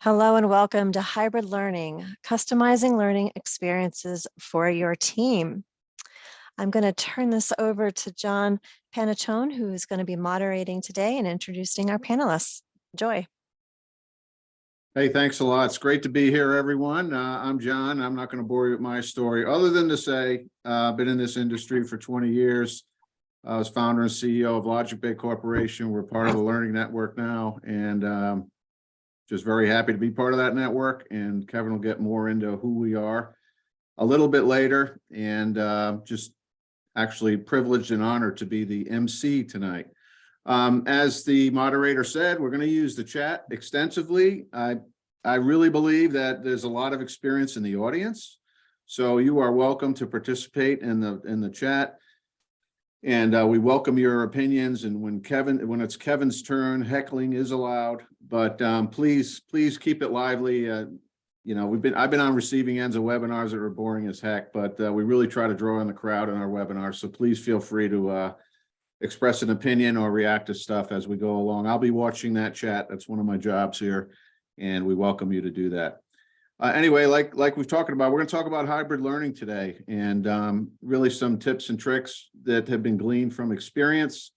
Hello and welcome to Hybrid Learning, customizing learning experiences for your team. I'm going to turn this over to John Panachone, who is going to be moderating today and introducing our panelists. Enjoy. Hey, thanks a lot. It's great to be here, everyone. I'm John. I'm not going to bore you with my story, other than to say I've been in this industry for 20 years. I was founder and CEO of Logic Bay Corporation. We're part of the Learning Network now, and just very happy to be part of that network. And Kevin will get more into who we are a little bit later, and just actually privileged and honored to be the MC tonight. As the moderator said, we're going to use the chat extensively. I really believe that there's a lot of experience in the audience, so you are welcome to participate in the chat. And we welcome your opinions. And when it's Kevin's turn, heckling is allowed. But please keep it lively. You know, I've been on receiving ends of webinars that are boring as heck, but we really try to draw in the crowd in our webinars. So please feel free to express an opinion or react to stuff as we go along. I'll be watching that chat. That's one of my jobs here, and we welcome you to do that. Anyway, like we've talked about, we're going to talk about hybrid learning today, and really some tips and tricks that have been gleaned from experience.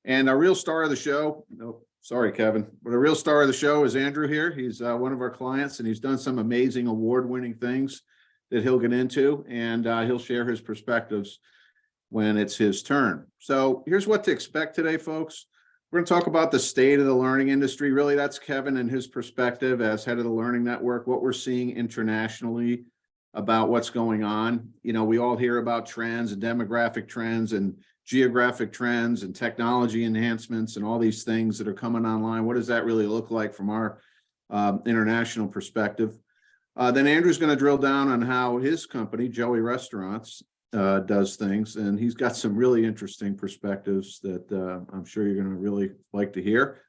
And our real star of the show, no, sorry, Kevin, but a real star of the show is Andrew here. He's one of our clients, and he's done some amazing award-winning things that he'll get into, and he'll share his perspectives when it's his turn. So here's what to expect today, folks. We're going to talk about the state of the learning industry. Really, that's Kevin and his perspective as head of the Learning Network, what we're seeing internationally about what's going on. You know, we all hear about trends and demographic trends and geographic trends and technology enhancements and all these things that are coming online. What does that really look like from our international perspective? Then Andrew's going to drill down on how his company, Joey Restaurants, does things, and he's got some really interesting perspectives that I'm sure you're going to really like to hear.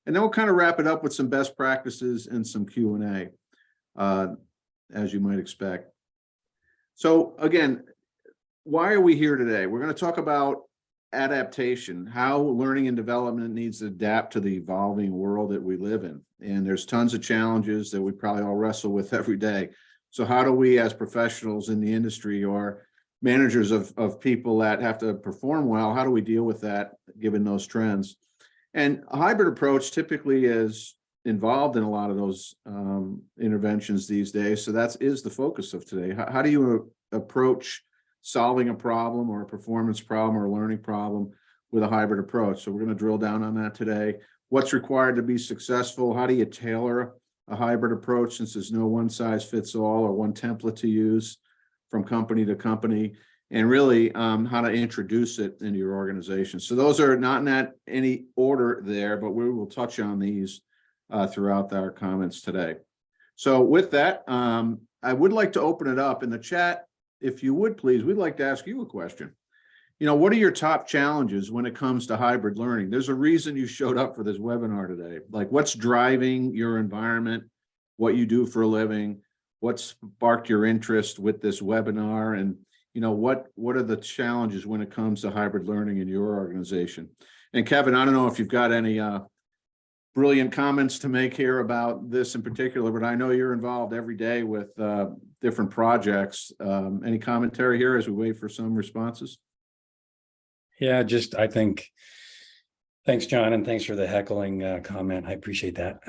And then we'll kind of wrap it up with some best practices and some Q&A, as you might expect. So again, why are we here today? We're going to talk about adaptation, how learning and development needs to adapt to the evolving world that we live in. And there's tons of challenges that we probably all wrestle with every day. So how do we, as professionals in the industry or managers of people that have to perform well, how do we deal with that given those trends? And a hybrid approach typically is involved in a lot of those interventions these days. So that is the focus of today. How do you approach solving a problem or a performance problem or a learning problem with a hybrid approach? So we're going to drill down on that today. What's required to be successful? How do you tailor a hybrid approach, since there's no one size fits all or one template to use from company to company, and really how to introduce it into your organization. So those are not in any order there, but we will touch on these throughout our comments today. So with that, I would like to open it up in the chat. If you would please, we'd like to ask you a question. You know, what are your top challenges when it comes to hybrid learning? There's a reason you showed up for this webinar today. Like, what's driving your environment, what you do for a living, what sparked your interest with this webinar, and you know, what are the challenges when it comes to hybrid learning in your organization? And Kevin, I don't know if you've got any brilliant comments to make here about this in particular, but I know you're involved every day with different projects. Any commentary here as we wait for some responses? Yeah, I think, thanks, John, and thanks for the heckling comment. I appreciate that.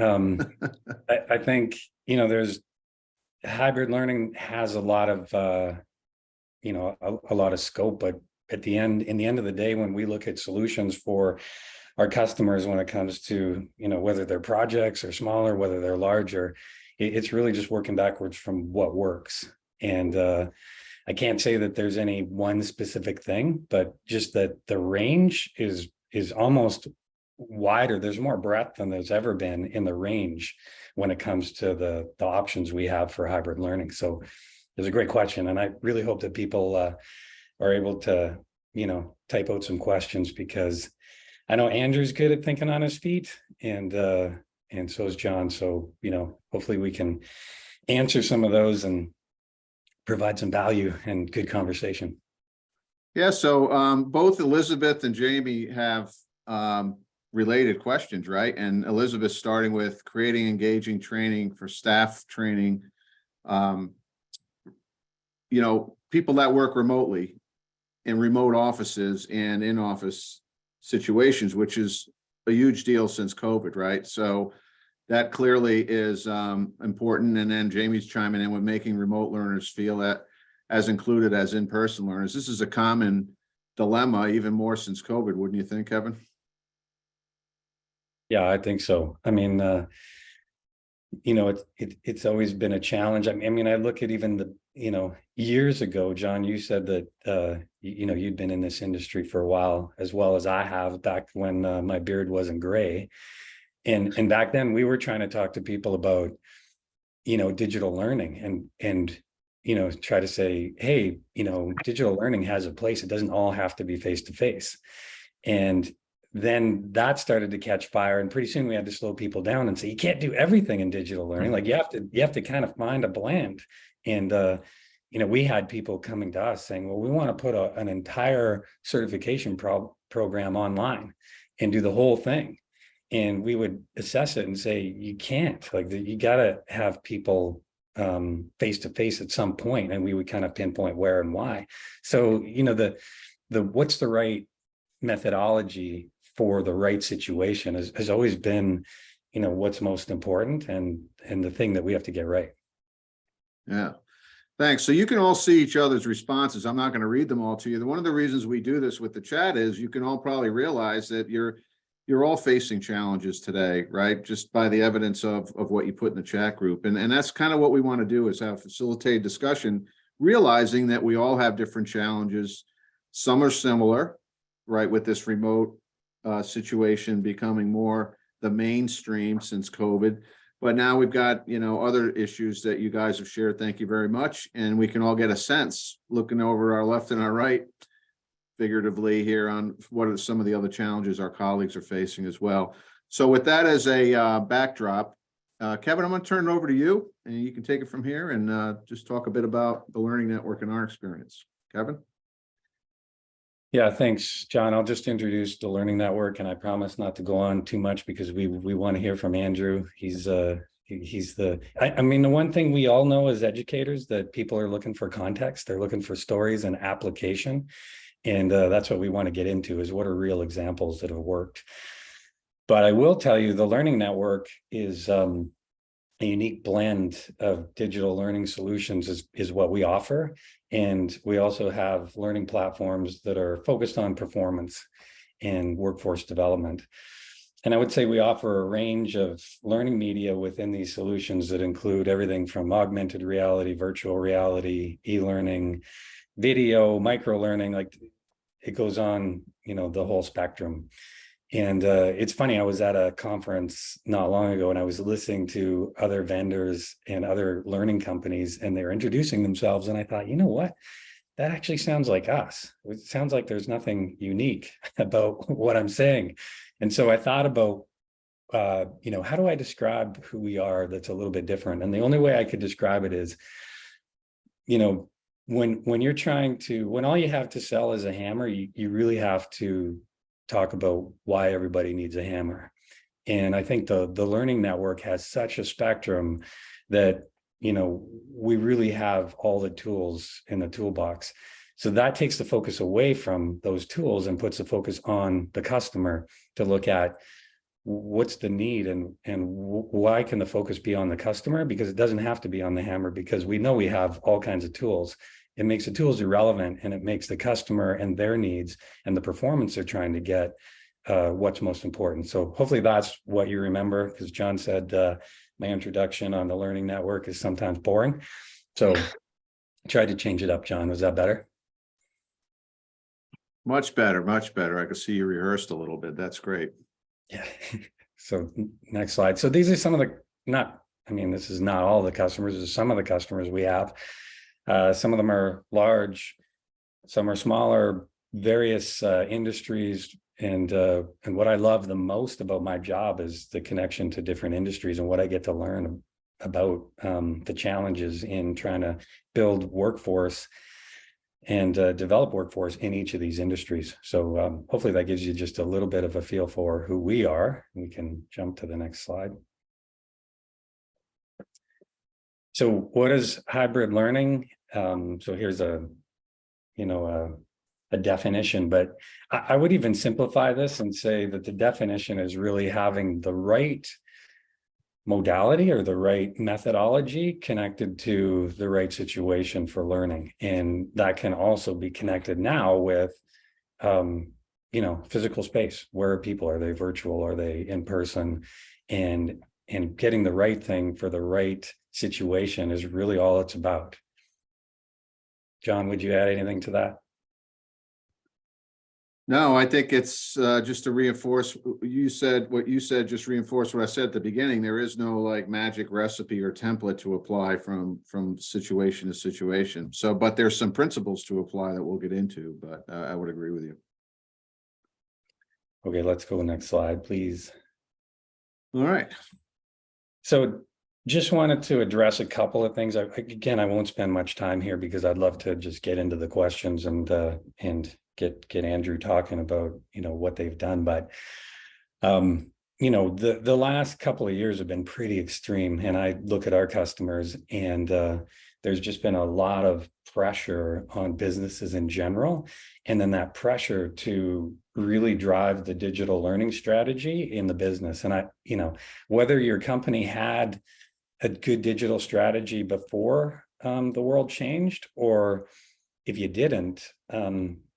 I think, you know, hybrid learning has a lot of, you know, a lot of scope, but in the end of the day, when we look at solutions for our customers, when it comes to, you know, whether they're projects or smaller, whether they're larger, it's really just working backwards from what works. And I can't say that there's any one specific thing, but just that the range is almost wider. There's more breadth than there's ever been in the range when it comes to the options we have for hybrid learning. So it's a great question, and I really hope that people are able to, you know, type out some questions, because I know Andrew's good at thinking on his feet, and so is John. So, you know, hopefully we can answer some of those and provide some value and good conversation. Yeah, so both Elizabeth and Jamie have related questions, right? And Elizabeth, starting with creating engaging training for staff training. You know, people that work remotely in remote offices and in-office situations, which is a huge deal since COVID, right? So that clearly is important. And then Jamie's chiming in with making remote learners feel that as included as in-person learners. This is a common dilemma, even more since COVID, wouldn't you think, Kevin? Yeah, I think so. I mean, you know, it's always been a challenge. I mean, I look at even the, you know, years ago, John, you said that, you know, you'd been in this industry for a while, as well as I have, back when my beard wasn't gray. And back then we were trying to talk to people about, you know, digital learning and, you know, try to say, hey, you know, digital learning has a place. It doesn't all have to be face to face. And then that started to catch fire, and pretty soon we had to slow people down and say, you can't do everything in digital learning. Like you have to kind of find a blend. And you know, we had people coming to us saying, well, we want to put an entire certification program online and do the whole thing. And we would assess it and say, you can't, like, you got to have people face to face at some point, and we would kind of pinpoint where and why. So, you know, the what's the right methodology for the right situation has always been, you know, what's most important and the thing that we have to get right. Yeah. Thanks. So you can all see each other's responses. I'm not going to read them all to you. One of the reasons we do this with the chat is you can all probably realize that you're all facing challenges today, right? Just by the evidence of what you put in the chat group. And that's kind of what we want to do, is have facilitated discussion, realizing that we all have different challenges. Some are similar, right? With this remote situation becoming more the mainstream since COVID. But now we've got, you know, other issues that you guys have shared. Thank you very much. And we can all get a sense, looking over our left and our right, figuratively here, on what are some of the other challenges our colleagues are facing as well. So with that as a backdrop, Kevin, I'm going to turn it over to you, and you can take it from here and just talk a bit about the Learning Network and our experience. Kevin? Yeah, thanks, John. I'll just introduce the Learning Network, and I promise not to go on too much because we want to hear from Andrew. He's the, I mean, the one thing we all know as educators, that people are looking for context. They're looking for stories and application. And that's what we want to get into, is what are real examples that have worked. But I will tell you, the Learning Network is a unique blend of digital learning solutions is what we offer. And we also have learning platforms that are focused on performance and workforce development. And I would say we offer a range of learning media within these solutions that include everything from augmented reality, virtual reality, e-learning, video, micro learning, like it goes on, you know, the whole spectrum. And it's funny, I was at a conference not long ago, and I was listening to other vendors and other learning companies, and they're introducing themselves. And I thought, you know what, that actually sounds like us. It sounds like there's nothing unique about what I'm saying. And so I thought about, you know, how do I describe who we are that's a little bit different? And the only way I could describe it is, you know, when you're trying to, when all you have to sell is a hammer, you really have to talk about why everybody needs a hammer. And I think the Learning Network has such a spectrum that, you know, we really have all the tools in the toolbox. So that takes the focus away from those tools and puts the focus on the customer to look at what's the need and why can the focus be on the customer, because it doesn't have to be on the hammer, because we know we have all kinds of tools. It makes the tools irrelevant, and it makes the customer and their needs and the performance they're trying to get what's most important. So hopefully that's what you remember, because John said my introduction on the Learning Network is sometimes boring. So I tried to change it up, John. Was that better? Much better, much better. I could see you rehearsed a little bit. That's great. Yeah. So next slide. So these are some of the, I mean, this is not all the customers, this is some of the customers we have. Some of them are large, some are smaller, various industries. And what I love the most about my job is the connection to different industries and what I get to learn about the challenges in trying to build workforce develop workforce in each of these industries. So hopefully that gives you just a little bit of a feel for who we are. We can jump to the next slide. So what is hybrid learning? So here's a definition, but I would even simplify this and say that the definition is really having the right modality or the right methodology connected to the right situation for learning. And that can also be connected now with, physical space. Where are people? Are they virtual? Are they in person? And getting the right thing for the right situation is really all it's about. John, would you add anything to that? No, I think it's just to reinforce what you said, just reinforce what I said at the beginning. There is no like magic recipe or template to apply from situation to situation. So, but there's some principles to apply that we'll get into, but I would agree with you. Okay, let's go next slide, please. All right. So just wanted to address a couple of things. Again, I won't spend much time here because I'd love to just get into the questions and get Andrew talking about, what they've done. But, the last couple of years have been pretty extreme. And I look at our customers and there's just been a lot of pressure on businesses in general. And then that pressure to really drive the digital learning strategy in the business. And whether your company had a good digital strategy before the world changed, or if you didn't,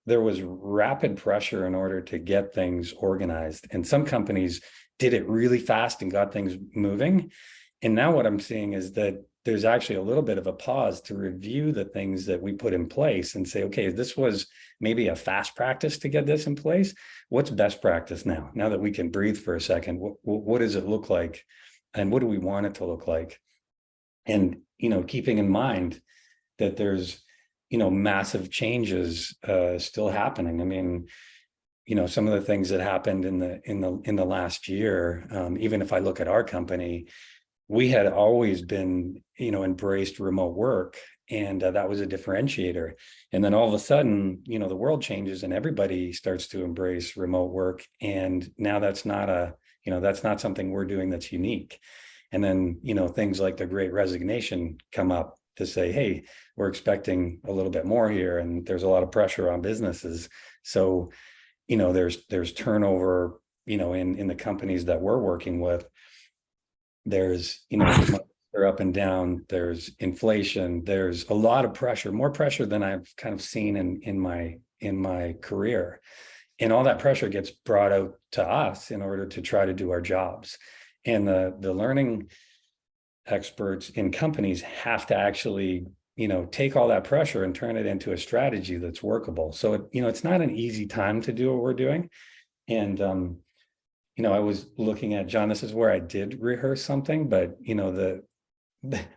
there was rapid pressure in order to get things organized. And some companies did it really fast and got things moving. And now what I'm seeing is that there's actually a little bit of a pause to review the things that we put in place and say, okay, this was maybe a fast practice to get this in place. What's best practice now? Now that we can breathe for a second, what does it look like? And what do we want it to look like? And, keeping in mind that there's, massive changes still happening. I mean, some of the things that happened in the last year, even if I look at our company, we had always been, embraced remote work, and that was a differentiator. And then all of a sudden, the world changes and everybody starts to embrace remote work. And now that's not that's not something we're doing that's unique. And then, things like the Great Resignation come up to say, hey, we're expecting a little bit more here, and there's a lot of pressure on businesses. So, there's turnover, in the companies that we're working with. There's, they're up and down, there's inflation, there's a lot of pressure, more pressure than I've kind of seen in my career. And all that pressure gets brought out to us in order to try to do our jobs. And the learning experts in companies have to actually, take all that pressure and turn it into a strategy that's workable. So, it's not an easy time to do what we're doing. And, I was looking at, John, this is where I did rehearse something, but,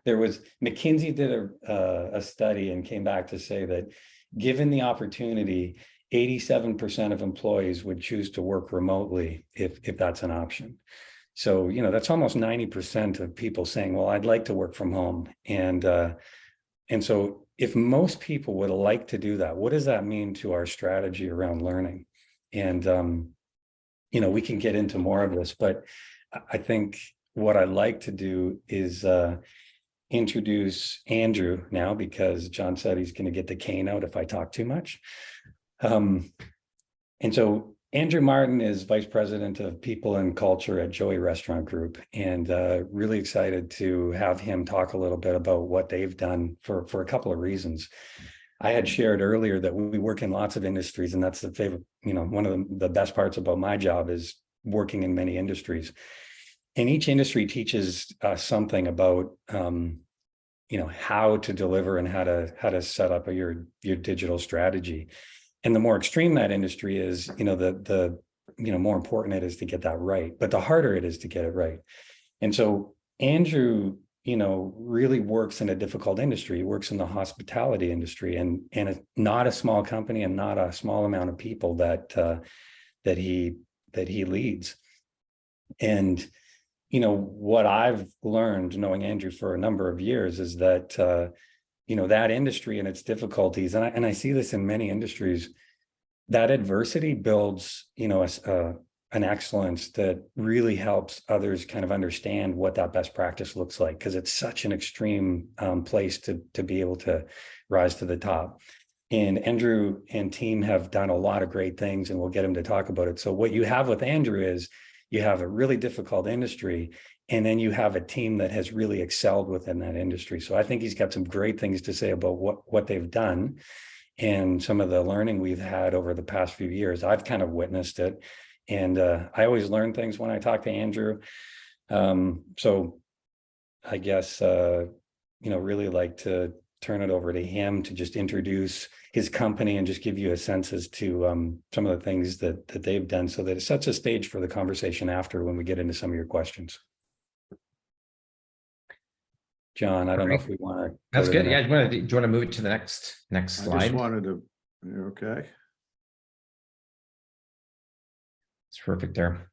there was, McKinsey did a study and came back to say that given the opportunity, 87% of employees would choose to work remotely if that's an option. So, that's almost 90% of people saying, well, I'd like to work from home. And so if most people would like to do that, what does that mean to our strategy around learning? And, we can get into more of this, but I think what I'd like to do is introduce Andrew now, because John said he's going to get the cane out if I talk too much. And so Andrew Martin is Vice President of People and Culture at Joey Restaurant Group, and really excited to have him talk a little bit about what they've done for a couple of reasons. I had shared earlier that we work in lots of industries, and that's the favorite, one of the best parts about my job is working in many industries. And each industry teaches something about, how to deliver and how to set up your digital strategy. And the more extreme that industry is, the more important it is to get that right, but the harder it is to get it right. And so Andrew, really works in a difficult industry. He works in the hospitality industry, and it's not a small company and not a small amount of people that he leads. And, what I've learned knowing Andrew for a number of years is that that industry and its difficulties, and I see this in many industries, that adversity builds, an excellence that really helps others kind of understand what that best practice looks like, because it's such an extreme place to be able to rise to the top. And Andrew and team have done a lot of great things, and we'll get him to talk about it. So what you have with Andrew is you have a really difficult industry, and then you have a team that has really excelled within that industry. So I think he's got some great things to say about what they've done and some of the learning we've had over the past few years. I've kind of witnessed it. And I always learn things when I talk to Andrew. So I guess, really like to turn it over to him to just introduce his company and just give you a sense as to some of the things that they've done, so that it sets a stage for the conversation after when we get into some of your questions. John, I don't know if we want to. That's good. Yeah. Do you want to move it to the next slide? I just wanted to, okay. It's perfect there.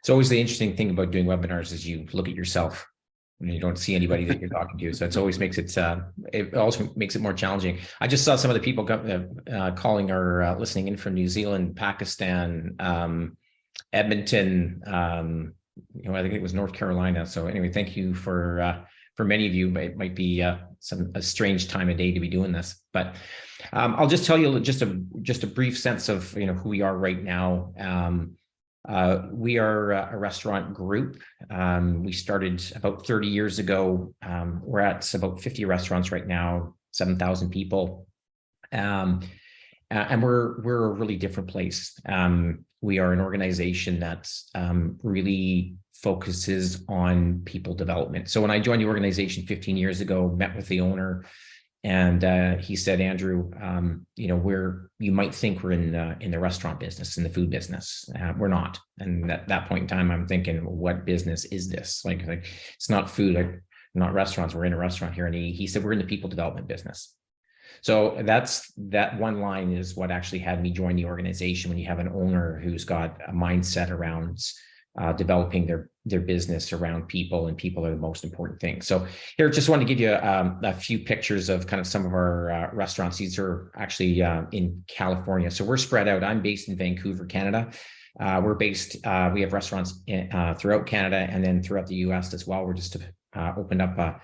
It's always the interesting thing about doing webinars is you look at yourself and you don't see anybody that you're talking to. So it always makes it also makes it more challenging. I just saw some of the people calling or listening in from New Zealand, Pakistan, Edmonton, I think it was North Carolina. So anyway, thank you for many of you. It might be a strange time of day to be doing this, but I'll just tell you just a brief sense of who we are right now. We are a restaurant group. We started about 30 years ago. We're at about 50 restaurants right now, 7,000 people. And we're a really different place. We are an organization that really focuses on people development. So when I joined the organization 15 years ago, met with the owner, and he said, Andrew, you might think we're in the restaurant business, in the food business. We're not. And at that point in time, I'm thinking, well, what business is this? Like it's not food, like not restaurants. We're in a restaurant here. And he said, we're in the people development business. So that one line is what actually had me join the organization. When you have an owner who's got a mindset around developing their business around people, and people are the most important thing. So here, just want to give you a few pictures of kind of some of our restaurants. These are actually in California. So we're spread out. I'm based in Vancouver, Canada. We're based, we have restaurants throughout Canada and then throughout the US as well. We're just opened up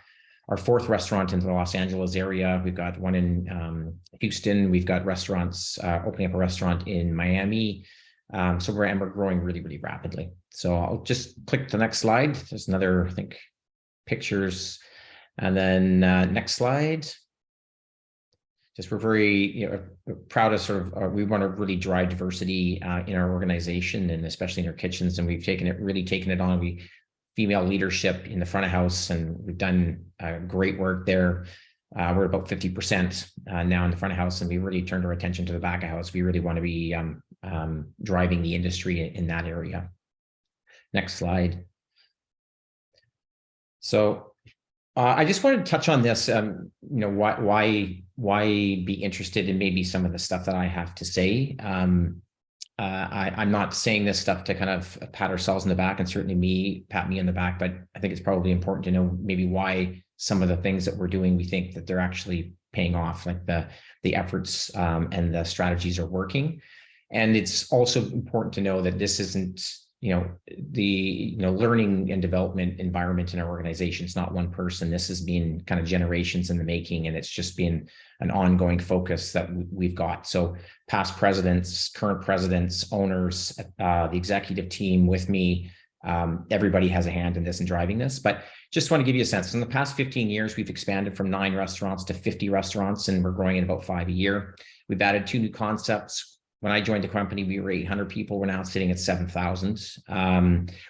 our fourth restaurant in the Los Angeles area. We've got one in Houston. We've got restaurants, opening up a restaurant in Miami. So we're growing really, really rapidly. So I'll just click the next slide. There's another, I think, pictures. And then next slide. Just we're very proud of we want to really drive diversity in our organization, and especially in our kitchens. And we've really taken it on. Female leadership in the front of house, and we've done great work there. We're about 50% now in the front of house, and we really turned our attention to the back of house. We really want to be driving the industry in that area. Next slide. So I just wanted to touch on this. Why be interested in maybe some of the stuff that I have to say. I'm not saying this stuff to kind of pat ourselves in the back, and certainly pat me in the back, but I think it's probably important to know maybe why some of the things that we're doing, we think that they're actually paying off, like the efforts and the strategies are working. And it's also important to know that this isn't, the learning and development environment in our organization. It's not one person. This has been kind of generations in the making, and it's just been an ongoing focus that we've got. So past presidents, current presidents, owners, the executive team with me, everybody has a hand in this and driving this. But just want to give you a sense. In the past 15 years, we've expanded from 9 restaurants to 50 restaurants, and we're growing at about 5 a year. We've added 2 new concepts. When I joined the company, we were 800 people. We're now sitting at 7,000.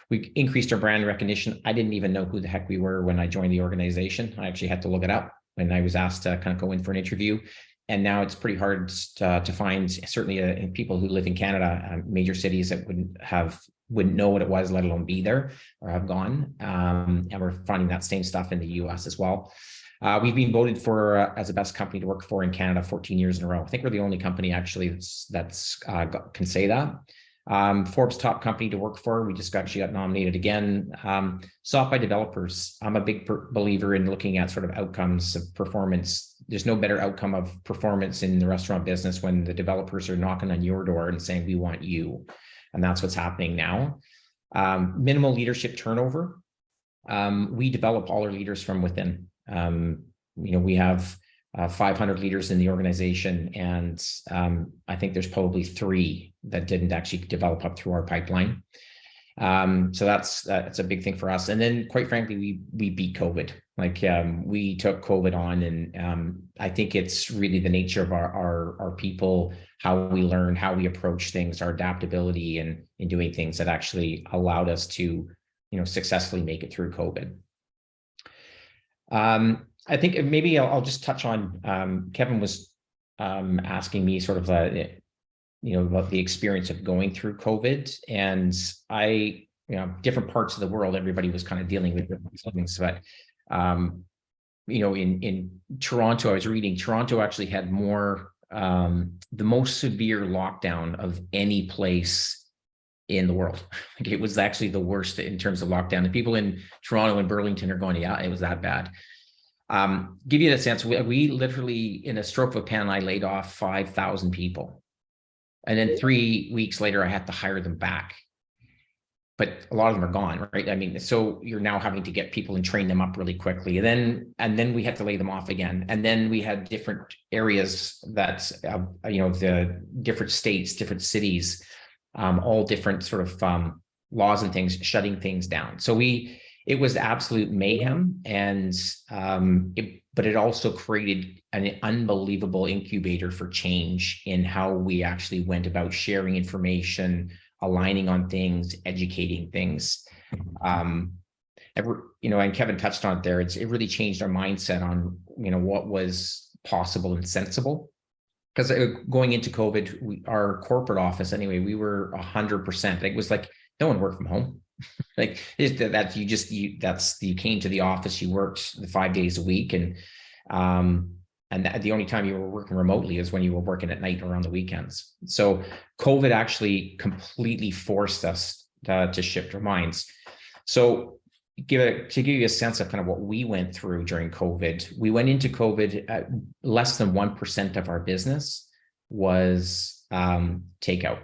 We increased our brand recognition. I didn't even know who the heck we were when I joined the organization. I actually had to look it up when I was asked to kind of go in for an interview. And now it's pretty hard to find, certainly people who live in Canada, major cities that wouldn't know what it was, let alone be there or have gone. And we're finding that same stuff in the US as well. We've been voted for as the best company to work for in Canada 14 years in a row. I think we're the only company actually that's can say that. Forbes top company to work for. We just actually got nominated again. Sought by developers. I'm a big believer in looking at sort of outcomes of performance there's no better outcome of performance in the restaurant business when the developers are knocking on your door and saying, we want you. And that's what's happening now. Minimal leadership turnover. We develop all our leaders from within. We have 500 leaders in the organization, and I think there's probably 3 that didn't actually develop up through our pipeline. So that's a big thing for us. And then, quite frankly, we beat COVID. We took COVID on, and I think it's really the nature of our people, how we learn, how we approach things, our adaptability in doing things that actually allowed us to, successfully make it through COVID. I think maybe I'll just touch on, Kevin was asking me sort of about the experience of going through COVID, and different parts of the world, everybody was kind of dealing with different things. But in Toronto, I was reading, Toronto actually had the most severe lockdown of any place in the world. It was actually the worst in terms of lockdown. The people in Toronto and Burlington are going, yeah, it was that bad. Give you a sense, we literally, in a stroke of a pen, I laid off 5,000 people. And then 3 weeks later, I had to hire them back. But a lot of them are gone, right? I mean, so you're now having to get people and train them up really quickly. And then we had to lay them off again. And then we had different areas that, the different states, different cities, all different sort of laws and things, shutting things down. So it was absolute mayhem. And but it also created an unbelievable incubator for change in how we actually went about sharing information, aligning on things, educating things. And Kevin touched on it there. It really changed our mindset on, what was possible and sensible. Because going into COVID, our corporate office, anyway, we were 100%. It was like no one worked from home. You came to the office, you worked the 5 days a week, and the only time you were working remotely is when you were working at night or on the weekends. So COVID actually completely forced us to shift our minds. So to give you a sense of kind of what we went through during COVID, we went into COVID at less than 1% of our business was takeout.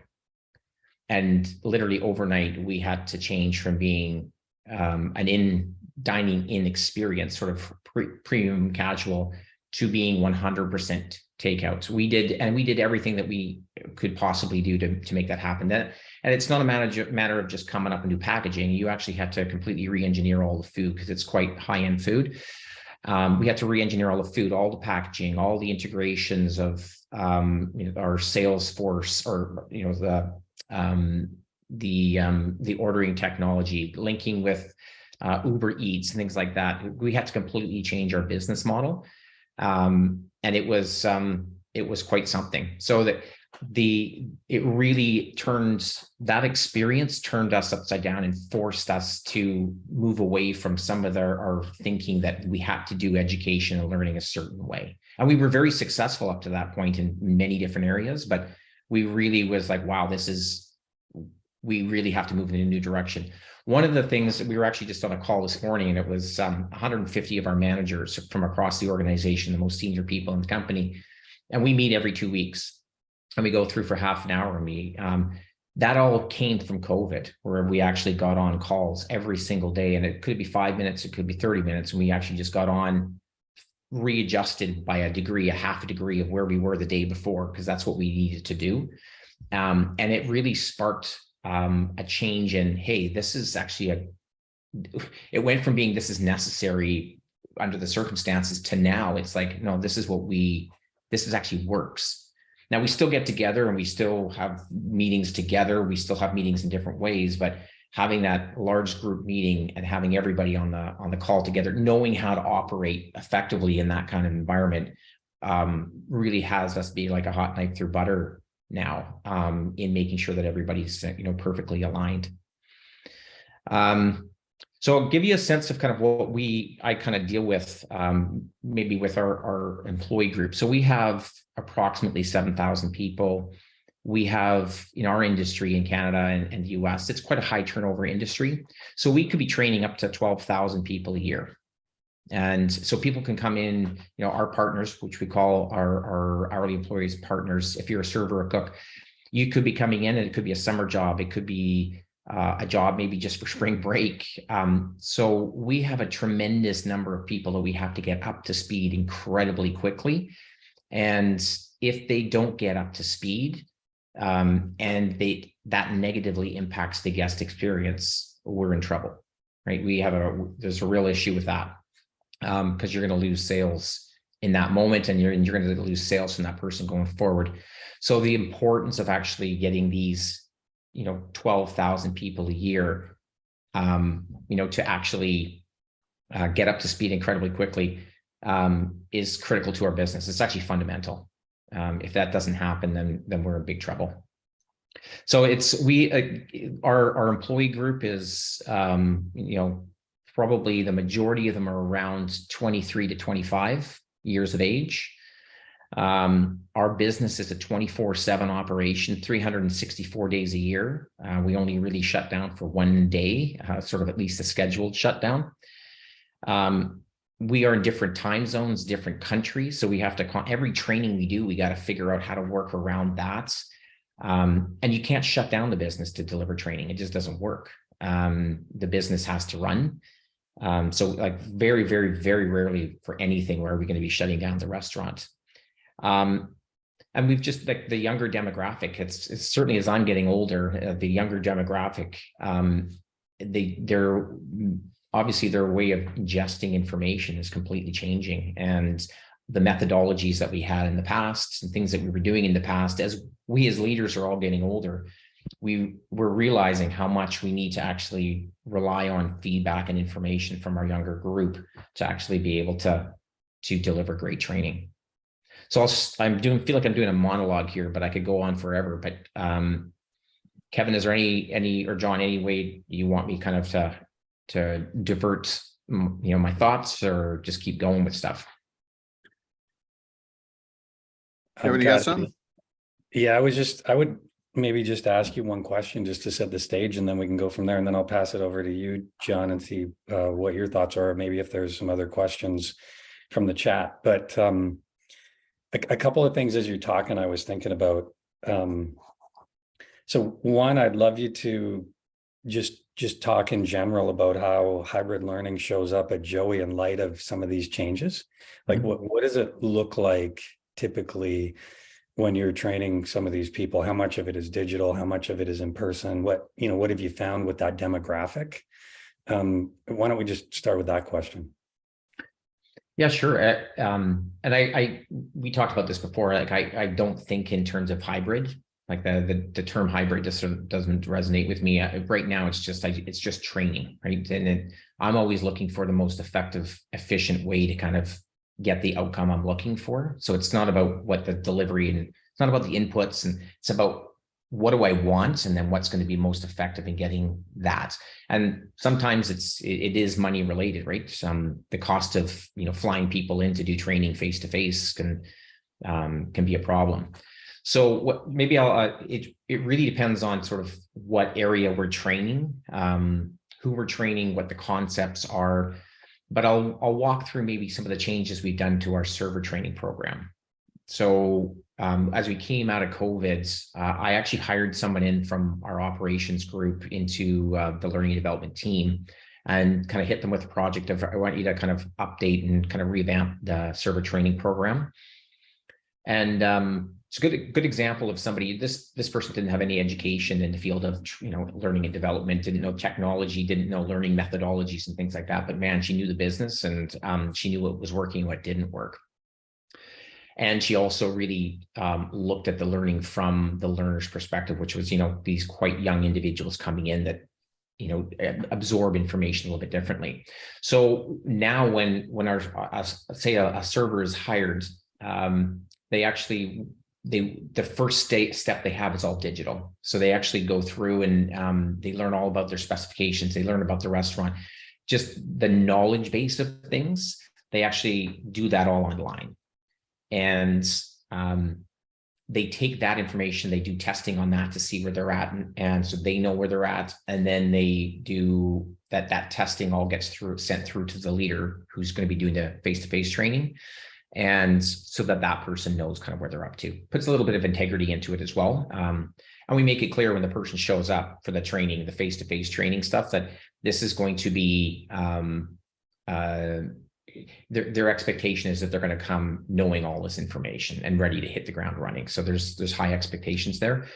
And literally overnight, we had to change from being an dining in experience, sort of premium casual, to being 100% takeout. So we did everything that we could possibly do to make that happen. And it's not a matter of just coming up and do packaging. You actually had to completely re-engineer all the food, because it's quite high-end food. We had to re-engineer all the food, all the packaging, all the integrations of our sales force, or the ordering technology, linking with Uber Eats and things like that. We had to completely change our business model, and it was quite something. So that that experience turned us upside down and forced us to move away from some of our thinking that we had to do education and learning a certain way. And we were very successful up to that point in many different areas, but we really was like, wow, we really have to move in a new direction. One of the things, we were actually just on a call this morning, and it was 150 of our managers from across the organization, the most senior people in the company. And we meet every 2 weeks, and we go through for half an hour. And that all came from COVID, where we actually got on calls every single day, and it could be 5 minutes, it could be 30 minutes. And we actually just got on, readjusted by a half a degree of where we were the day before, because that's what we needed to do. And it really sparked a change in, hey, this is actually it went from being this is necessary under the circumstances to now it's like, no, this is actually works. Now we still get together and we still have meetings together. We still have meetings in different ways, but having that large group meeting and having everybody on the call together, knowing how to operate effectively in that kind of environment, really has us be like a hot knife through butter now, in making sure that everybody's perfectly aligned. So I'll give you a sense of kind of what I kind of deal with, maybe with our employee group. So we have approximately 7,000 people. We have, in our industry in Canada and the US, it's quite a high turnover industry. So we could be training up to 12,000 people a year. And so people can come in, our partners, which we call our hourly employees partners. If you're a server or cook, you could be coming in and it could be a summer job. It could be a job maybe just for spring break. So we have a tremendous number of people that we have to get up to speed incredibly quickly. And if they don't get up to speed, and that negatively impacts the guest experience, we're in trouble, right? There's a real issue with that, because you're going to lose sales in that moment, and you're going to lose sales from that person going forward. So the importance of actually getting these, 12,000 people a year, to actually get up to speed incredibly quickly, is critical to our business. It's actually fundamental. If that doesn't happen, then we're in big trouble. So our employee group is, probably the majority of them are around 23 to 25 years of age. Our business is a 24/7 operation, 364 days a year. We only really shut down for one day, sort of at least a scheduled shutdown. We are in different time zones, different countries. So we have to, every training we do, we got to figure out how to work around that. And you can't shut down the business to deliver training. It just doesn't work. The business has to run. So like very, very, very rarely for anything where are we going to be shutting down the restaurant. And we've just, like, the younger demographic, it's certainly, as I'm getting older, the younger demographic, they're obviously, their way of ingesting information is completely changing. And the methodologies that we had in the past and things that we were doing in the past, as we as leaders are all getting older, we're realizing how much we need to actually rely on feedback and information from our younger group to actually be able to deliver great training. So feel like I'm doing a monologue here, but I could go on forever. But Kevin, is there any or John, any way you want me kind of to divert, my thoughts, or just keep going with stuff? Kevin, you got something? Yeah, I would maybe just ask you one question just to set the stage, and then we can go from there. And then I'll pass it over to you, John, and see what your thoughts are, maybe if there's some other questions from the chat. But a couple of things as you're talking, I was thinking about. So one, I'd love you to just talk in general about how hybrid learning shows up at Joey in light of some of these changes. Like, what does it look like typically when you're training some of these people? How much of it is digital? How much of it is in person? What have you found with that demographic? Why don't we just start with that question? Yeah, sure. And we talked about this before. Like, I don't think in terms of hybrid. Like the term hybrid just sort of doesn't resonate with me right now. It's just training, right? And I'm always looking for the most effective, efficient way to kind of get the outcome I'm looking for. So it's not about what the delivery, and it's not about the inputs, and it's about what do I want, and then what's going to be most effective in getting that. And sometimes it is money related, right? The cost of flying people in to do training face to face can be a problem. So it really depends on sort of what area we're training, who we're training, what the concepts are. But I'll walk through maybe some of the changes we've done to our server training program. So as we came out of COVID, I actually hired someone in from our operations group into the learning and development team, and kind of hit them with a project of, I want you to kind of update and kind of revamp the server training program. And it's a good example of somebody, this person didn't have any education in the field of learning and development, didn't know technology, didn't know learning methodologies and things like that. But man, she knew the business, and she knew what was working, what didn't work. And she also really looked at the learning from the learner's perspective, which was, these quite young individuals coming in that, absorb information a little bit differently. So now when say a server is hired, the first step they have is all digital. So they actually go through and they learn all about their specifications. They learn about the restaurant, just the knowledge base of things. They actually do that all online. And they take that information, they do testing on that to see where they're at, and so they know where they're at, and then they do that testing all gets sent through to the leader who's going to be doing the face-to-face training, and so that person knows kind of where they're up to. Puts a little bit of integrity into it as well, and we make it clear when the person shows up for the training, the face-to-face training stuff, that this is going to be their expectation is that they're going to come knowing all this information and ready to hit the ground running. So there's high expectations there.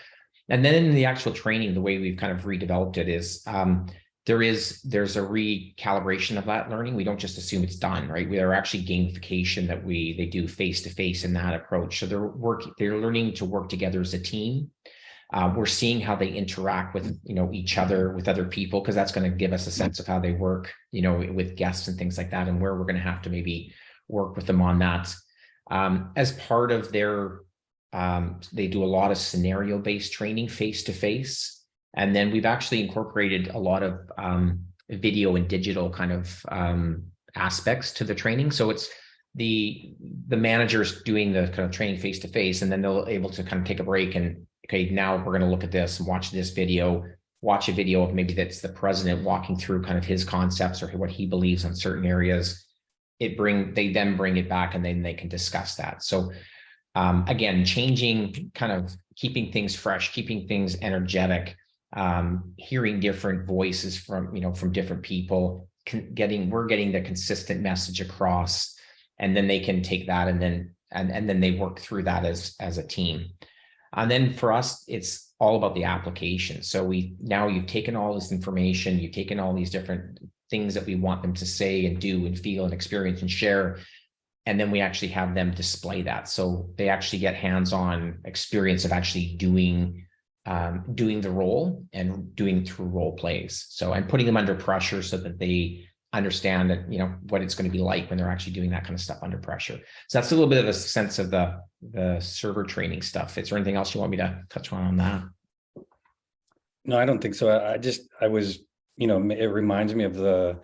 And then in the actual training, the way we've kind of redeveloped it is there's a recalibration of that learning. We don't just assume it's done, right? We are actually gamification that they do face to face in that approach. So they're learning to work together as a team. We're seeing how they interact with, each other, with other people, because that's going to give us a sense of how they work, with guests and things like that, and where we're going to have to maybe work with them on that. As part of their, they do a lot of scenario-based training face-to-face. And then we've actually incorporated a lot of video and digital kind of aspects to the training. So it's the managers doing the kind of training face-to-face, and then they'll able to kind of take a break and, okay, now we're going to look at this and watch this video, watch a video of maybe that's the president walking through kind of his concepts or what he believes on certain areas. They then bring it back, and then they can discuss that. So again, changing, kind of keeping things fresh, keeping things energetic, hearing different voices from different people, we're getting the consistent message across, and then they can take that and then they work through that as a team. And then for us, it's all about the application. So you've taken all this information, you've taken all these different things that we want them to say and do and feel and experience and share. And then we actually have them display that. So they actually get hands-on experience of actually doing the role and doing through role plays. So, and putting them under pressure so that they understand that, what it's going to be like when they're actually doing that kind of stuff under pressure. So that's a little bit of a sense of the server training stuff. Is there anything else you want me to touch on that? No, I don't think so. I was, it reminds me of the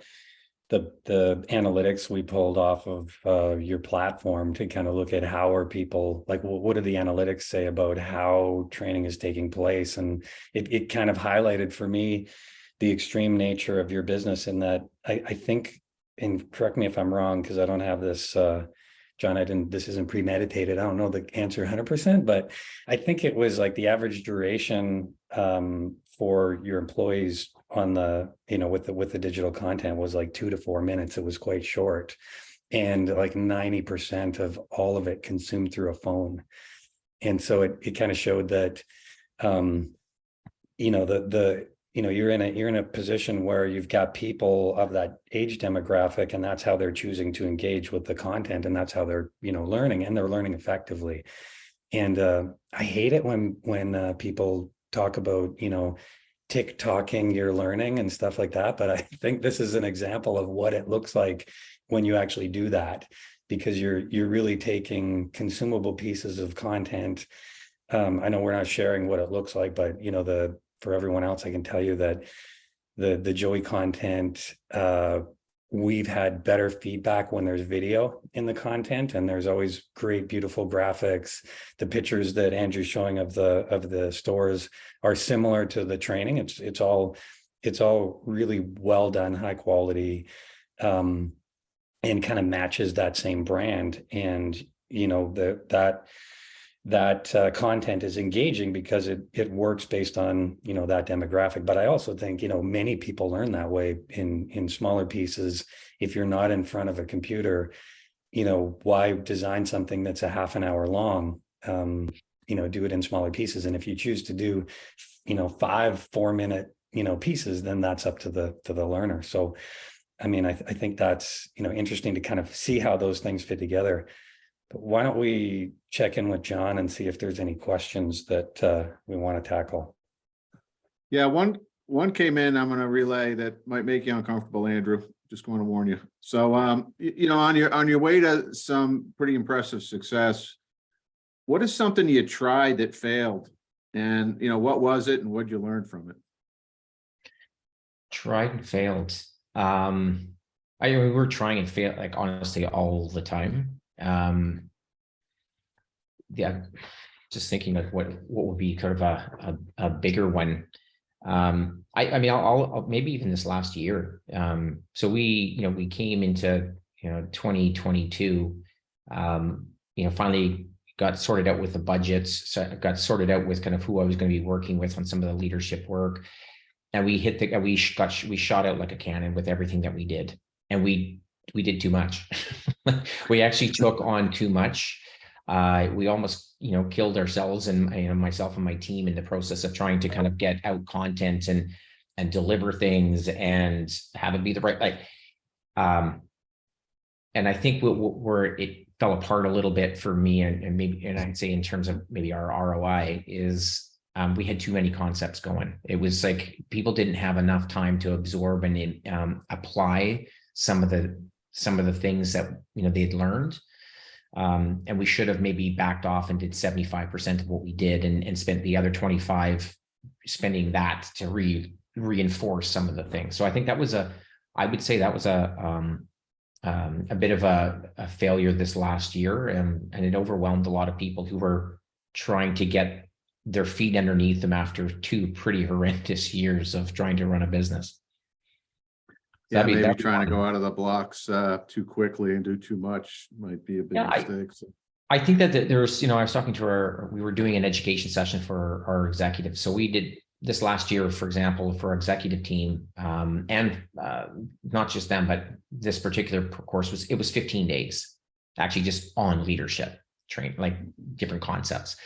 analytics we pulled off of your platform to kind of look at how are people, like, what do the analytics say about how training is taking place? And it kind of highlighted for me the extreme nature of your business, in that I think, and correct me if I'm wrong, because I don't have this, John, this isn't premeditated. I don't know the answer 100%, but I think it was like the average duration for your employees on the, with the digital content was like 2 to 4 minutes. It was quite short. And like 90% of all of it consumed through a phone. And so it kind of showed that, you're in a position where you've got people of that age demographic, and that's how they're choosing to engage with the content, and that's how they're learning, and they're learning effectively. And I hate it when people talk about TikToking your learning and stuff like that, but I think this is an example of what it looks like when you actually do that, because you're really taking consumable pieces of content. I know we're not sharing what it looks like, but for everyone else, I can tell you that the Joey content, we've had better feedback when there's video in the content, and there's always great, beautiful graphics. The pictures that Andrew's showing of the stores are similar to the training. It's all really well done, high quality, and kind of matches that same brand. And that content is engaging because it works based on that demographic. But I also think many people learn that way in smaller pieces. If you're not in front of a computer, why design something that's a half an hour long? Do it in smaller pieces. And if you choose to do 5 4-minute pieces, then that's up to the learner. So I mean, I think that's interesting to kind of see how those things fit together. But why don't we check in with John and see if there's any questions that we want to tackle? Yeah, one came in, I'm going to relay that might make you uncomfortable, Andrew. Just want to warn you. So, on your way to some pretty impressive success, what is something you tried that failed, and what was it, and what did you learn from it? Tried and failed. We're trying and fail, like, honestly, all the time. Yeah, just thinking like what would be kind of a bigger one. I mean, I'll maybe even this last year. So we came into 2022. Finally got sorted out with the budgets. So got sorted out with kind of who I was going to be working with on some of the leadership work, and we shot out like a cannon with everything that we did, and we did too much. We actually took on too much. We almost, killed ourselves and myself and my team in the process of trying to kind of get out content and deliver things and have it be the right, like, and I think where it fell apart a little bit for me, and I'd say in terms of maybe our ROI is we had too many concepts going. It was like people didn't have enough time to absorb and apply some of the things that they'd learned. And we should have maybe backed off and did 75% of what we did and spent the other 25 spending that to reinforce some of the things. So I think I would say that was a bit of a failure this last year, and it overwhelmed a lot of people who were trying to get their feet underneath them after 2 pretty horrendous years of trying to run a business. Yeah, maybe trying to go out of the blocks too quickly and do too much might be a big mistake. I think that there's, I was talking to we were doing an education session for our executives. So we did this last year, for example, for our executive team, and not just them, but this particular course it was 15 days, actually just on leadership training, like different concepts.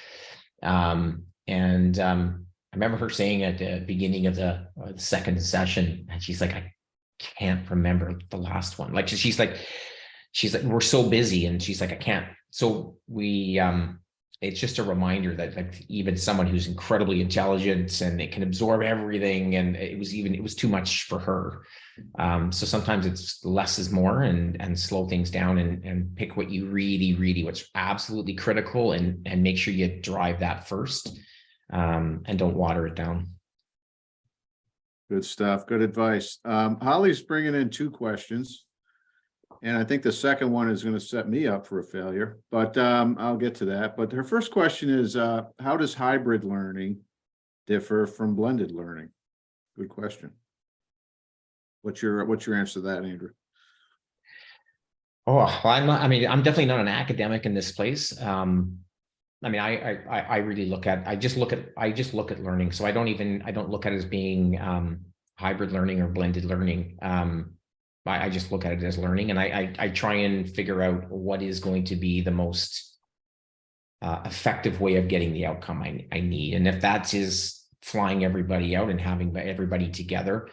I remember her saying at the beginning of the second session, and she's like, I can't remember the last one. Like she's like, we're so busy, and she's like, I can't. So we it's just a reminder that like even someone who's incredibly intelligent and it can absorb everything, and it was too much for her. So sometimes it's less is more, and slow things down and pick what you really what's absolutely critical, and make sure you drive that first, and don't water it down. Good stuff. Good advice. Holly's bringing in 2 questions, and I think the second one is going to set me up for a failure, but I'll get to that. But her first question is, how does hybrid learning differ from blended learning? Good question. What's your answer to that, Andrew? Oh, I'm definitely not an academic in this place. I really look at, I just look at learning. So I don't look at it as being hybrid learning or blended learning. I just look at it as learning, and I try and figure out what is going to be the most effective way of getting the outcome I need. And if that is flying everybody out and having everybody together,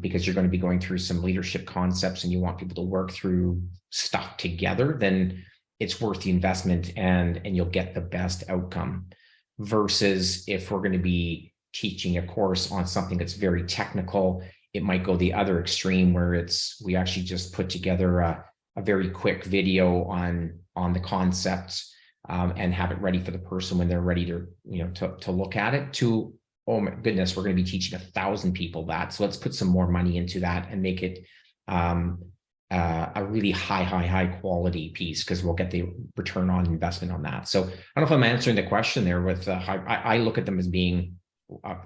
because you're going to be going through some leadership concepts and you want people to work through stuff together, then it's worth the investment, and you'll get the best outcome. Versus if we're going to be teaching a course on something that's very technical, it might go the other extreme where we actually just put together a very quick video on the concept, and have it ready for the person when they're ready to look at it. To, oh my goodness, we're going to be teaching 1,000 people that, so let's put some more money into that and make it a really high quality piece, because we'll get the return on investment on that. So I don't know if I'm answering the question there with I look at them as being,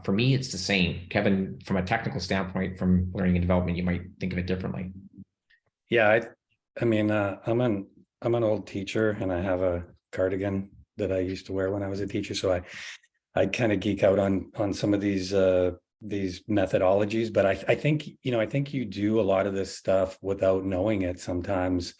for me, it's the same. Kevin, from a technical standpoint, from learning and development, you might think of it differently. Yeah, I'm an old teacher, and I have a cardigan that I used to wear when I was a teacher. So I kind of geek out on some of these methodologies, but I think you do a lot of this stuff without knowing it sometimes.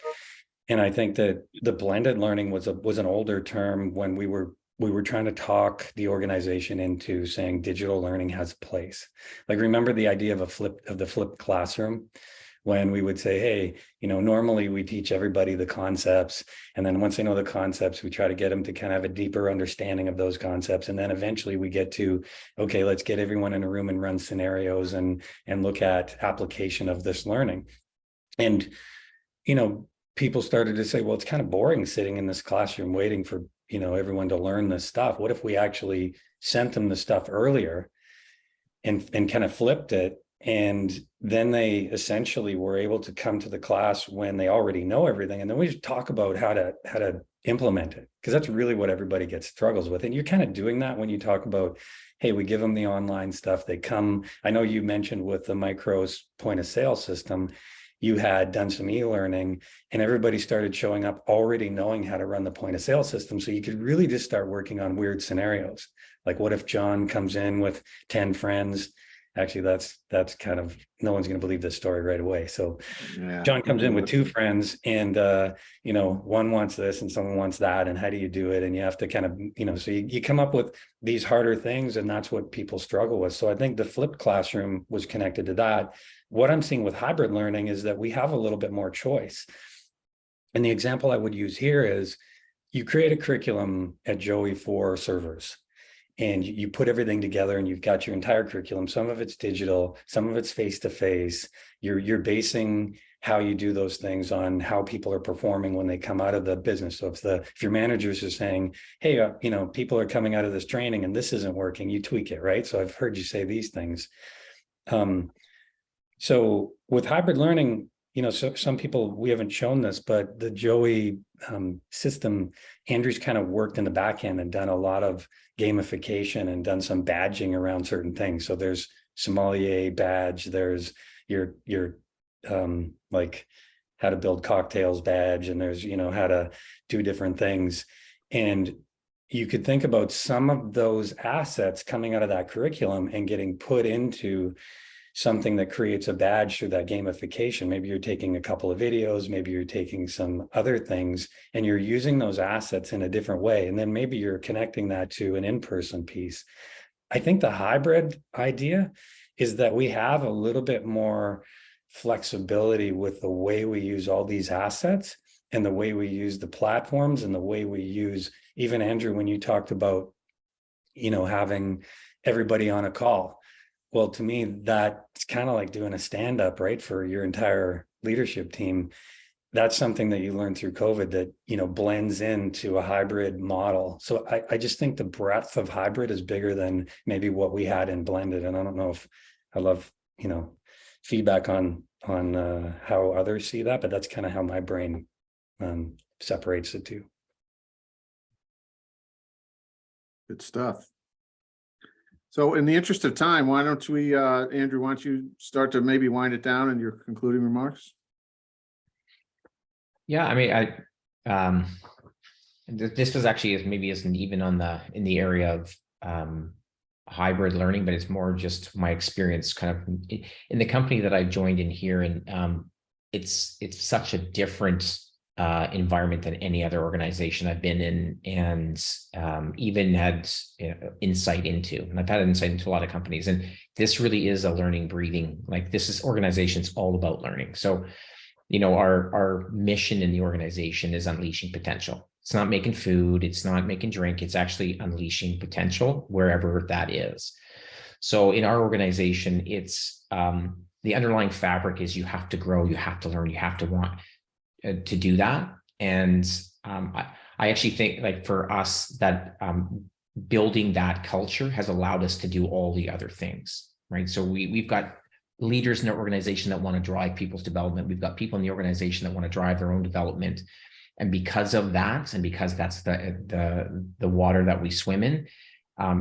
And I think that the blended learning was an older term when we were trying to talk the organization into saying digital learning has a place. Like, remember the idea of the flipped classroom, when we would say, hey, normally we teach everybody the concepts, and then once they know the concepts, we try to get them to kind of have a deeper understanding of those concepts. And then eventually we get to, okay, let's get everyone in a room and run scenarios and look at application of this learning. And, people started to say, well, it's kind of boring sitting in this classroom waiting for, everyone to learn this stuff. What if we actually sent them the stuff earlier and kind of flipped it? And then they essentially were able to come to the class when they already know everything. And then we just talk about how to implement it, because that's really what everybody struggles with. And you're kind of doing that when you talk about, hey, we give them the online stuff. They come, I know you mentioned with the Micros point of sale system, you had done some e-learning and everybody started showing up already knowing how to run the point of sale system. So you could really just start working on weird scenarios. Like, what if John comes in with 10 friends? Actually, that's kind of, no one's going to believe this story right away. So Yeah. John comes in with 2 friends and, one wants this and someone wants that. And how do you do it? And you have to kind of, so you come up with these harder things, and that's what people struggle with. So I think the flipped classroom was connected to that. What I'm seeing with hybrid learning is that we have a little bit more choice. And the example I would use here is you create a curriculum at Joey for servers. And you put everything together and you've got your entire curriculum. Some of it's digital, some of it's face-to-face. You're basing how you do those things on how people are performing when they come out of the business. So if your managers are saying, hey, people are coming out of this training and this isn't working, you tweak it, right? So I've heard you say these things. So with hybrid learning, so some people, we haven't shown this, but the Joey system, Andrew's kind of worked in the back end and done a lot of gamification and done some badging around certain things. So there's sommelier badge, there's your like how to build cocktails badge, and there's, how to do different things. And you could think about some of those assets coming out of that curriculum and getting put into something that creates a badge through that gamification. Maybe you're taking a couple of videos, maybe you're taking some other things, and you're using those assets in a different way. And then maybe you're connecting that to an in-person piece. I think the hybrid idea is that we have a little bit more flexibility with the way we use all these assets and the way we use the platforms and the way we use, even Andrew, when you talked about, having everybody on a call. Well, to me, that's kind of like doing a stand-up, right, for your entire leadership team. That's something that you learned through COVID that, blends into a hybrid model. So I just think the breadth of hybrid is bigger than maybe what we had in blended. And I don't know if I love, feedback on how others see that, but that's kind of how my brain separates the two. Good stuff. So in the interest of time, why don't we, Andrew, why don't you start to maybe wind it down in your concluding remarks? Yeah, I mean, this was actually maybe isn't even in the area of hybrid learning, but it's more just my experience kind of in the company that I joined in here. And it's such a different environment than any other organization I've been in, and even had insight into. And I've had insight into a lot of companies, and this really is a learning, breathing, like this is organizations all about learning. So, our mission in the organization is unleashing potential. It's not making food, it's not making drink, it's actually unleashing potential wherever that is. So in our organization, it's the underlying fabric is you have to grow, you have to learn, you have to want to do that. And I actually think, like, for us, that building that culture has allowed us to do all the other things, right? So we've got leaders in our organization that want to drive people's development. We've got people in the organization that want to drive their own development. And because of that, and because that's the water that we swim in,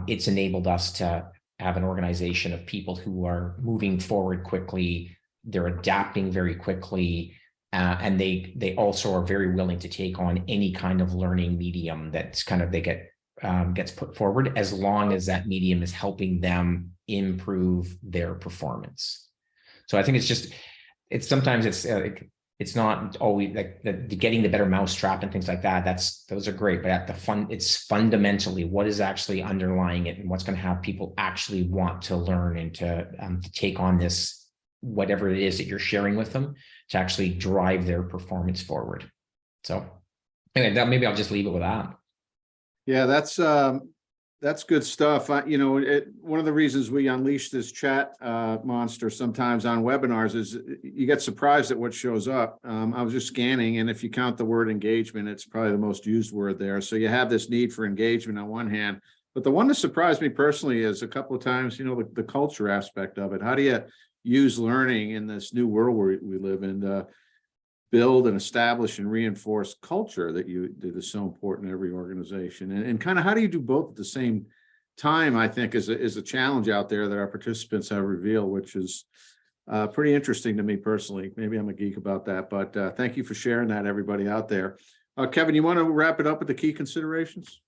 it's enabled us to have an organization of people who are moving forward quickly. They're adapting very quickly. And they also are very willing to take on any kind of learning medium that's kind of gets put forward, as long as that medium is helping them improve their performance. So I think sometimes it's not always like getting the better mousetrap and things like that. Those are great, but it's fundamentally what is actually underlying it, and what's going to have people actually want to learn and to take on this, whatever it is that you're sharing with them, to actually drive their performance forward. So anyway, maybe I'll just leave it with that. Yeah, that's good stuff. One of the reasons we unleash this chat monster sometimes on webinars is you get surprised at what shows up. I was just scanning, and if you count the word engagement, it's probably the most used word there. So you have this need for engagement on one hand, but the one that surprised me personally is a couple of times, the culture aspect of it. How do use learning in this new world we live in to build and establish and reinforce culture that is so important in every organization. And kind of how do you do both at the same time, I think is a challenge out there that our participants have revealed, which is pretty interesting to me personally. Maybe I'm a geek about that, but thank you for sharing that, everybody out there. Kevin, you want to wrap it up with the key considerations?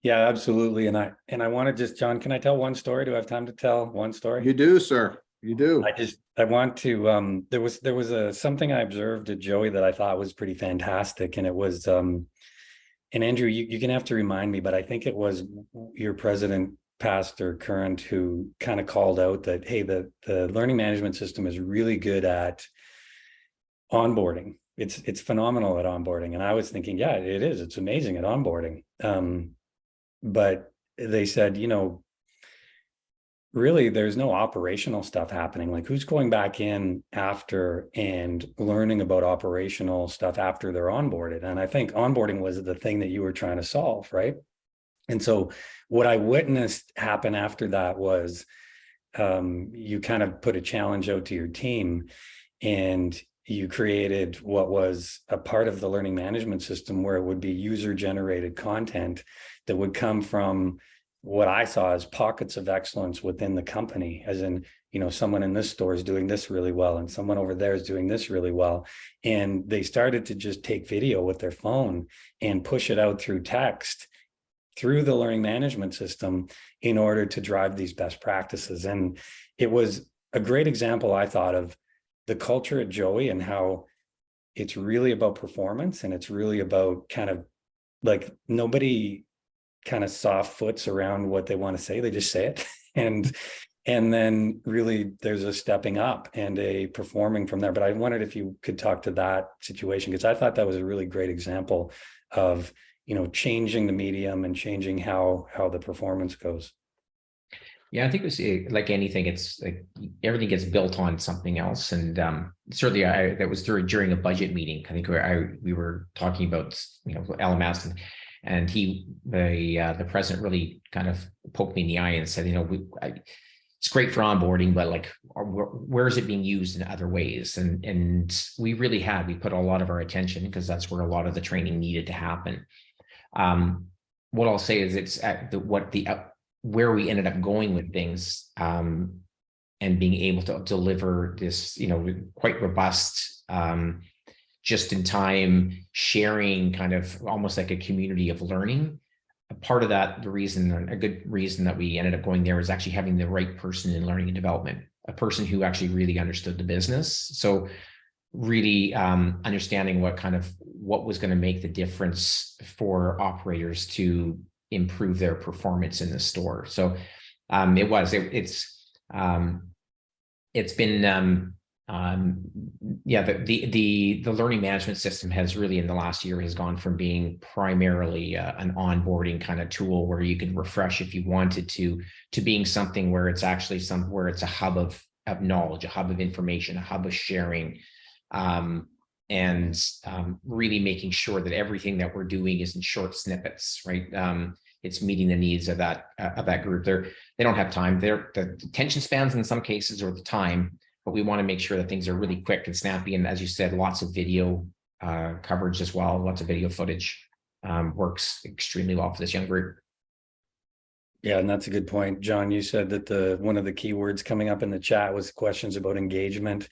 Yeah, absolutely. And I want to just, John, can I tell one story? Do I have time to tell one story? You do, sir. You do. I want to, there was something I observed at Joey that I thought was pretty fantastic. And it was, and Andrew, you're going to have to remind me, but I think it was your president, past or current, who kind of called out that, hey, the learning management system is really good at onboarding. It's phenomenal at onboarding. And I was thinking, yeah, it is. It's amazing at onboarding. But they said, really, there's no operational stuff happening. Like, who's going back in after and learning about operational stuff after they're onboarded? And I think onboarding was the thing that you were trying to solve, right? And so what I witnessed happen after that was you kind of put a challenge out to your team, and you created what was a part of the learning management system where it would be user-generated content that would come from what I saw as pockets of excellence within the company, as in, someone in this store is doing this really well, and someone over there is doing this really well. And they started to just take video with their phone and push it out through text through the learning management system in order to drive these best practices. And it was a great example, I thought, of the culture at Joey and how it's really about performance, and it's really about kind of like nobody kind of soft foots around what they want to say. They just say it. And then really there's a stepping up and a performing from there. But I wondered if you could talk to that situation, because I thought that was a really great example of, changing the medium and changing how the performance goes. Yeah, I think it was like anything, it's like everything gets built on something else. And certainly that was during a budget meeting. I think we were talking about, LMS, and the president really kind of poked me in the eye and said, it's great for onboarding, but like, where is it being used in other ways? And we really we put a lot of our attention, because that's where a lot of the training needed to happen. What I'll say is it's at where we ended up going with things, and being able to deliver this, quite robust, just in time sharing, kind of almost like a community of learning. A part of that, a good reason that we ended up going there was actually having the right person in learning and development, a person who actually really understood the business. So really understanding what was going to make the difference for operators to improve their performance in the store. So it's been the learning management system has really, in the last year, has gone from being primarily an onboarding kind of tool where you can refresh if you wanted to being something where it's actually where it's a hub of knowledge, a hub of information, a hub of sharing, and really making sure that everything that we're doing is in short snippets, right? It's meeting the needs of that group. They don't have time. The attention spans in some cases, or the time, but we want to make sure that things are really quick and snappy. And as you said, lots of video coverage as well. Lots of video footage works extremely well for this young group. Yeah, and that's a good point. John, you said that one of the key words coming up in the chat was questions about engagement.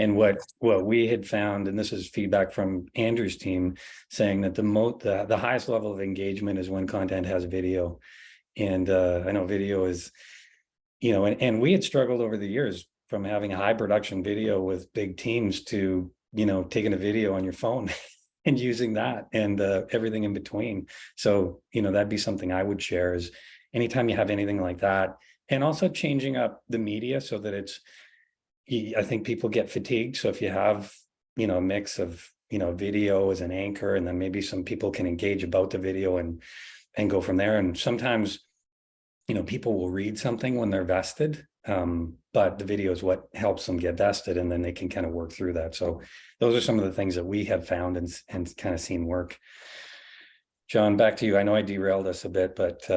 And what we had found, and this is feedback from Andrew's team, saying that the highest level of engagement is when content has video. And I know video is, and we had struggled over the years from having a high production video with big teams to, taking a video on your phone and using that, and everything in between. So, that'd be something I would share, is anytime you have anything like that, and also changing up the media so that I think people get fatigued. So if you have, a mix of, video as an anchor, and then maybe some people can engage about the video and go from there. And sometimes, people will read something when they're vested, but the video is what helps them get vested, and then they can kind of work through that. So those are some of the things that we have found and kind of seen work. John, back to you. I know I derailed us a bit, but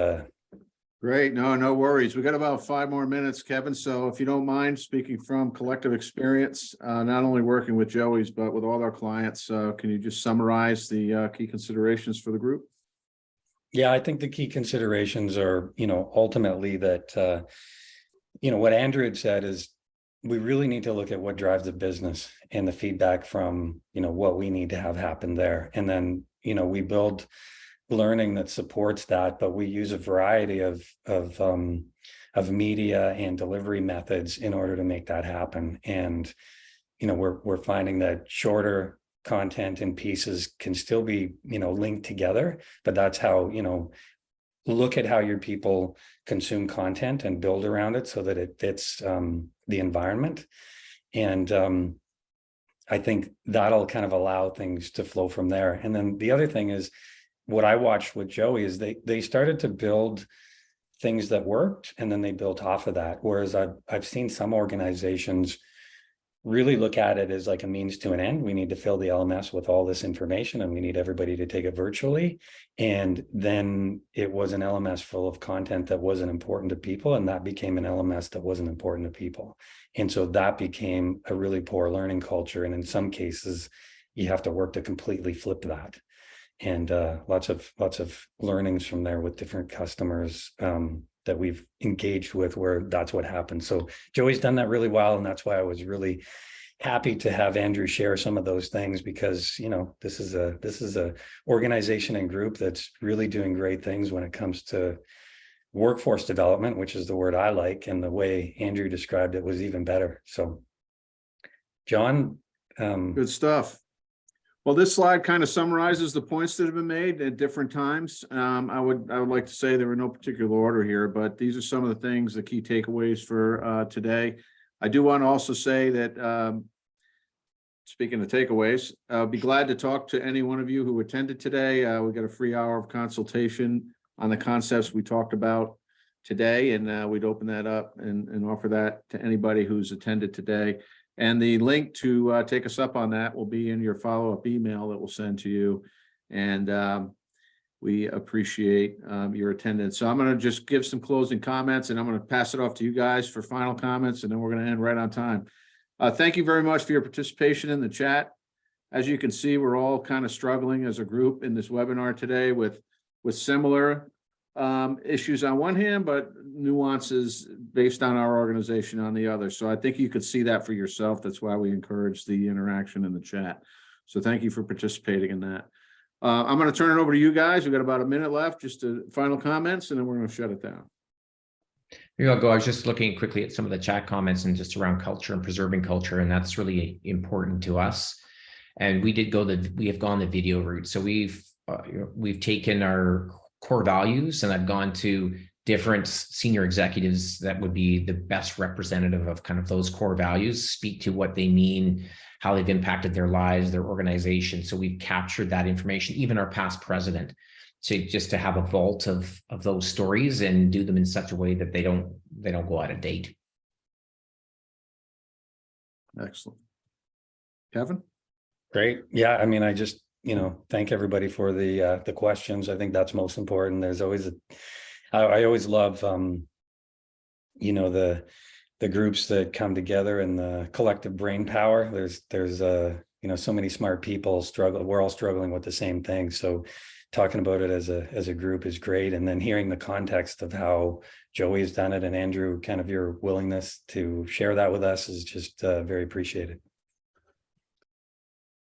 Great. No worries. We got about 5 more minutes, Kevin. So if you don't mind, speaking from collective experience, not only working with Joey's, but with all our clients, can you just summarize the key considerations for the group? Yeah, I think the key considerations are, ultimately that, what Andrew had said is we really need to look at what drives the business and the feedback from, what we need to have happen there. And then, we build learning that supports that, but we use a variety of media and delivery methods in order to make that happen. And, we're finding that shorter content and pieces can still be, linked together, but that's how, look at how your people consume content and build around it so that it fits the environment. And I think that'll kind of allow things to flow from there. And then the other thing is what I watched with Joey is they started to build things that worked, and then they built off of that. Whereas I've seen some organizations really look at it as like a means to an end. We need to fill the LMS with all this information and we need everybody to take it virtually. And then it was an LMS full of content that wasn't important to people, and that became an LMS that wasn't important to people. And so that became a really poor learning culture. And in some cases, you have to work to completely flip that. And lots of learnings from there with different customers that we've engaged with where that's what happened. So Joey's done that really well. And that's why I was really happy to have Andrew share some of those things, because, this is a organization and group that's really doing great things when it comes to workforce development, which is the word I like. And the way Andrew described it was even better. So John. Good stuff. Well, this slide kind of summarizes the points that have been made at different times. I would like to say there were no particular order here, but these are some of the things, the key takeaways for today. I do want to also say that, speaking of takeaways, I'll be glad to talk to any one of you who attended today. We got a free hour of consultation on the concepts we talked about today, and we'd open that up and offer that to anybody who's attended today. And the link to take us up on that will be in your follow-up email that we'll send to you. And we appreciate your attendance. So I'm going to just give some closing comments, and I'm going to pass it off to you guys for final comments, and then we're going to end right on time. Thank you very much for your participation in the chat. As you can see, we're all kind of struggling as a group in this webinar today with similar issues on one hand, but nuances based on our organization on the other. So I think you could see that for yourself. That's why we encourage the interaction in the chat. So thank you for participating in that. I'm going to turn it over to you guys. We've got about a minute left, just to final comments, and then we're going to shut it down. Here I'll go. I was just looking quickly at some of the chat comments and just around culture and preserving culture, and that's really important to us. And we have gone the video route. So we've taken our core values, and I've gone to different senior executives that would be the best representative of kind of those core values, speak to what they mean, how they've impacted their lives, their organization. So we've captured that information, even our past president, so just to have a vault of those stories and do them in such a way that they don't go out of date. Excellent. Kevin? Great. Yeah. I mean, I just, thank everybody for the questions. I think that's most important. There's always I always love, the groups that come together and the collective brain power. There's so many smart people we're all struggling with the same thing. So talking about it as a group is great. And then hearing the context of how Joey has done it, and Andrew, kind of your willingness to share that with us is just very appreciated.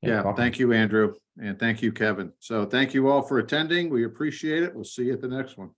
Yeah, thank you, Andrew. And thank you, Kevin. So thank you all for attending. We appreciate it. We'll see you at the next one.